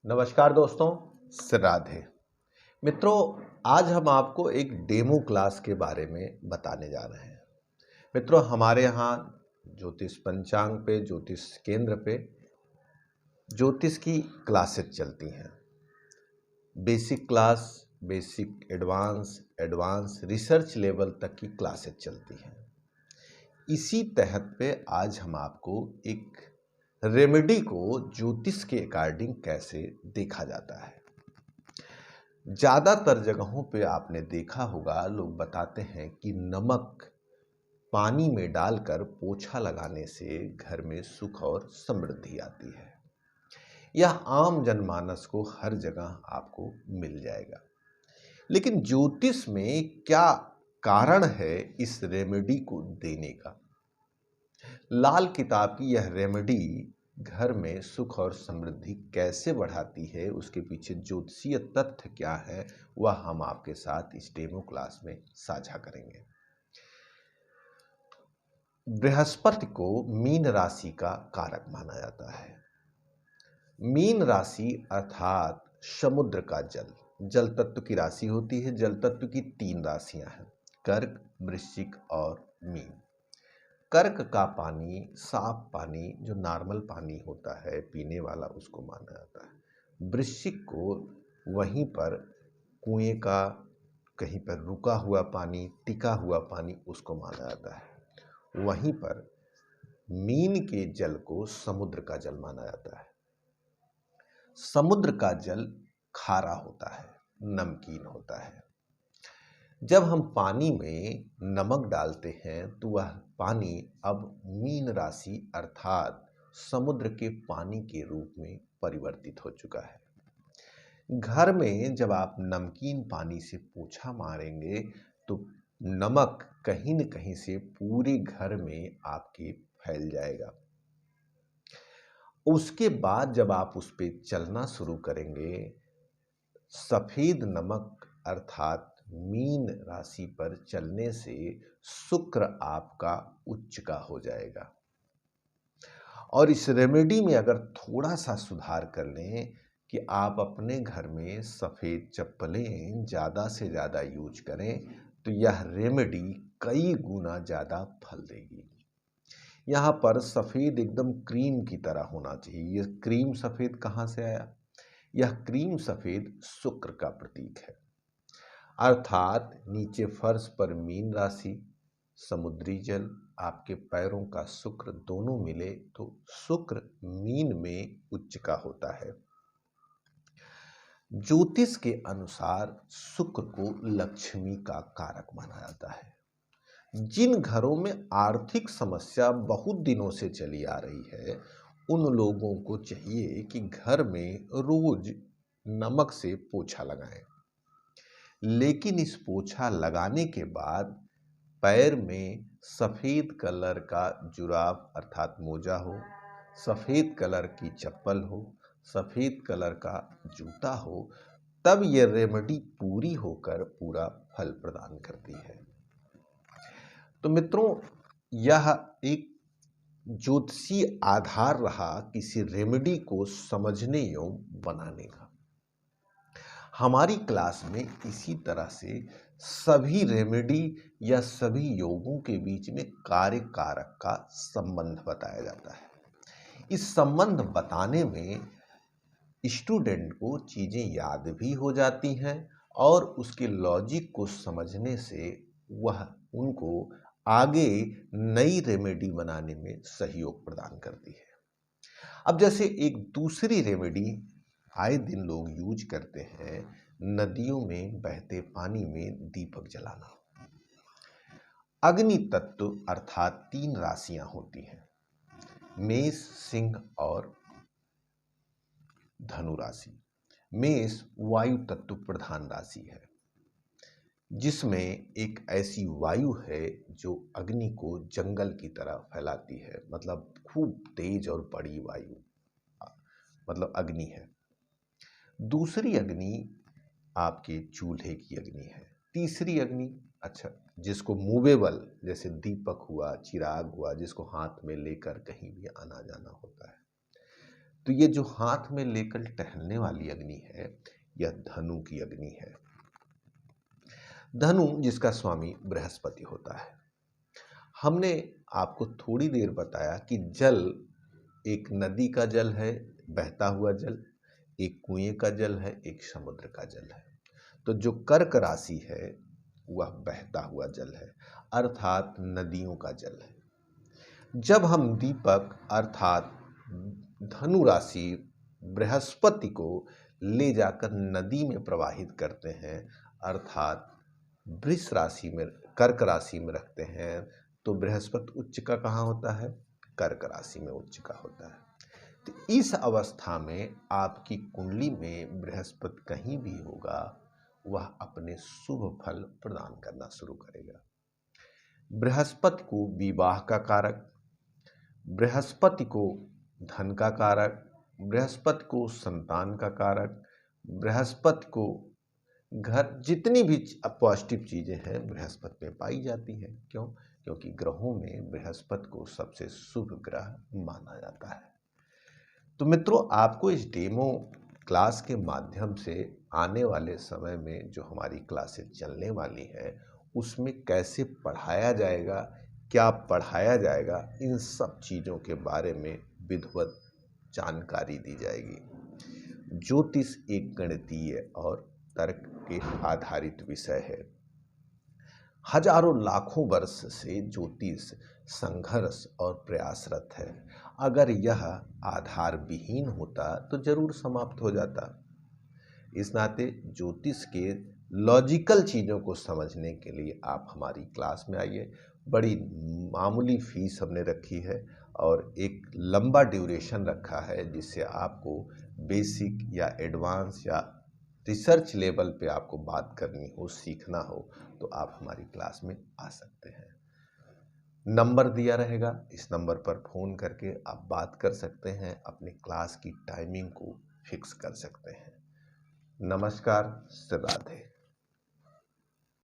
नमस्कार दोस्तों, राधे। मित्रों, आज हम आपको एक डेमो क्लास के बारे में बताने जा रहे हैं। मित्रों, हमारे यहाँ ज्योतिष पंचांग पे, ज्योतिष केंद्र पे ज्योतिष की क्लासेस चलती हैं। Basic class, basic, advance, advance research level तक की क्लासेस चलती हैं। इसी तहत पे आज हम आपको एक रेमेडी को ज्योतिष के अकॉर्डिंग कैसे देखा जाता है। ज़्यादातर जगहों पे आपने देखा होगा, लोग बताते हैं कि नमक पानी में डालकर पोछा लगाने से घर में सुख और समृद्धि आती है। यह आम जनमानस को हर जगह आपको मिल जाएगा, लेकिन ज्योतिष में क्या कारण है इस रेमेडी को देने का? लाल किताब की यह रेमेडी घर में सुख और समृद्धि कैसे बढ़ाती है, उसके पीछे ज्योतिषीय तथ्य क्या है, वह हम आपके साथ इस डेमो क्लास में साझा करेंगे। बृहस्पति को मीन राशि का कारक माना जाता है। मीन राशि अर्थात समुद्र का जल, जल तत्व की राशि होती है। जल तत्व की 3 राशियां हैं, कर्क, वृश्चिक और मीन। कर्क का पानी साफ पानी, जो नॉर्मल पानी होता है पीने वाला, उसको माना जाता है। वृश्चिक को वहीं पर कुएं का कहीं पर रुका हुआ पानी, टिका हुआ पानी, उसको माना जाता है। वहीं पर मीन के जल को समुद्र का जल माना जाता है। समुद्र का जल खारा होता है, नमकीन होता है। जब हम पानी में नमक डालते हैं तो वह पानी अब मीन राशि अर्थात समुद्र के पानी के रूप में परिवर्तित हो चुका है। घर में जब आप नमकीन पानी से पोछा मारेंगे तो नमक कहीं न कहीं से पूरे घर में आपके फैल जाएगा। उसके बाद जब आप उस पर चलना शुरू करेंगे, सफेद नमक अर्थात मीन राशि पर चलने से शुक्र आपका उच्च का हो जाएगा। और इस रेमेडी में अगर थोड़ा सा सुधार कर लें कि आप अपने घर में सफ़ेद चप्पलें ज़्यादा से ज़्यादा यूज करें, तो यह रेमेडी कई गुना ज़्यादा फल देगी। यहाँ पर सफ़ेद एकदम क्रीम की तरह होना चाहिए। यह क्रीम सफ़ेद कहाँ से आया? यह क्रीम सफ़ेद शुक्र का प्रतीक है। अर्थात नीचे फर्श पर मीन राशि, समुद्री जल, आपके पैरों का शुक्र दोनों मिले तो शुक्र मीन में उच्च का होता है। ज्योतिष के अनुसार शुक्र को लक्ष्मी का कारक माना जाता है। जिन घरों में आर्थिक समस्या बहुत दिनों से चली आ रही है, उन लोगों को चाहिए कि घर में रोज नमक से पोछा लगाएं। लेकिन इस पोछा लगाने के बाद पैर में सफ़ेद कलर का जुराब अर्थात मोजा हो, सफ़ेद कलर की चप्पल हो, सफ़ेद कलर का जूता हो, तब यह रेमेडी पूरी होकर पूरा फल प्रदान करती है। तो मित्रों, यह एक ज्योतिषीय आधार रहा किसी रेमेडी को समझने योग्य बनाने का। हमारी क्लास में इसी तरह से सभी रेमेडी या सभी योगों के बीच में कार्य कारक का संबंध बताया जाता है। इस संबंध बताने में स्टूडेंट को चीज़ें याद भी हो जाती हैं और उसके लॉजिक को समझने से वह उनको आगे नई रेमेडी बनाने में सहयोग प्रदान करती है। अब जैसे एक दूसरी रेमेडी आए दिन लोग यूज करते हैं, नदियों में बहते पानी में दीपक जलाना। अग्नि तत्व अर्थात 3 राशियां होती हैं, मेष, सिंह और धनु राशि। मेष वायु तत्व प्रधान राशि है, जिसमें एक ऐसी वायु है जो अग्नि को जंगल की तरह फैलाती है। मतलब खूब तेज और बड़ी वायु, मतलब अग्नि है। दूसरी अग्नि आपके चूल्हे की अग्नि है। तीसरी अग्नि, अच्छा, जिसको मूवेबल, जैसे दीपक हुआ, चिराग हुआ, जिसको हाथ में लेकर कहीं भी आना जाना होता है। तो ये जो हाथ में लेकर टहलने वाली अग्नि है, यह धनु की अग्नि है। धनु जिसका स्वामी बृहस्पति होता है। हमने आपको थोड़ी देर बताया कि जल एक नदी का जल है, बहता हुआ जल, एक कुएं का जल है, एक समुद्र का जल है। तो जो कर्क राशि है वह बहता हुआ जल है, अर्थात नदियों का जल है। जब हम दीपक अर्थात धनु राशि बृहस्पति को ले जाकर नदी में प्रवाहित करते हैं, अर्थात वृष राशि में, कर्क राशि में रखते हैं, तो बृहस्पति उच्च का कहाँ होता है? कर्क राशि में उच्च का होता है। तो इस अवस्था में आपकी कुंडली में बृहस्पति कहीं भी होगा, वह अपने शुभ फल प्रदान करना शुरू करेगा। बृहस्पति को विवाह का कारक, बृहस्पति को धन का कारक, बृहस्पति को संतान का कारक, बृहस्पति को घर, जितनी भी पॉजिटिव चीजें हैं बृहस्पति में पाई जाती हैं। क्यों? क्योंकि ग्रहों में बृहस्पति को सबसे शुभ ग्रह माना जाता है। तो मित्रों, आपको इस डेमो क्लास के माध्यम से आने वाले समय में जो हमारी क्लासेस चलने वाली है उसमें कैसे पढ़ाया जाएगा, क्या पढ़ाया जाएगा, इन सब चीज़ों के बारे में विधिवत जानकारी दी जाएगी। ज्योतिष एक गणितीय और तर्क के आधारित विषय है। हजारों लाखों वर्ष से ज्योतिष संघर्ष और प्रयासरत है। अगर यह आधार विहीन होता तो जरूर समाप्त हो जाता। इस नाते ज्योतिष के लॉजिकल चीज़ों को समझने के लिए आप हमारी क्लास में आइए। बड़ी मामूली फीस हमने रखी है और एक लंबा ड्यूरेशन रखा है, जिससे आपको बेसिक या एडवांस या रिसर्च लेवल पे आपको बात करनी हो, सीखना हो, तो आप हमारी क्लास में आ सकते हैं। नंबर दिया रहेगा, इस नंबर पर फ़ोन करके आप बात कर सकते हैं, अपने क्लास की टाइमिंग को फिक्स कर सकते हैं। नमस्कार, श्री राधे।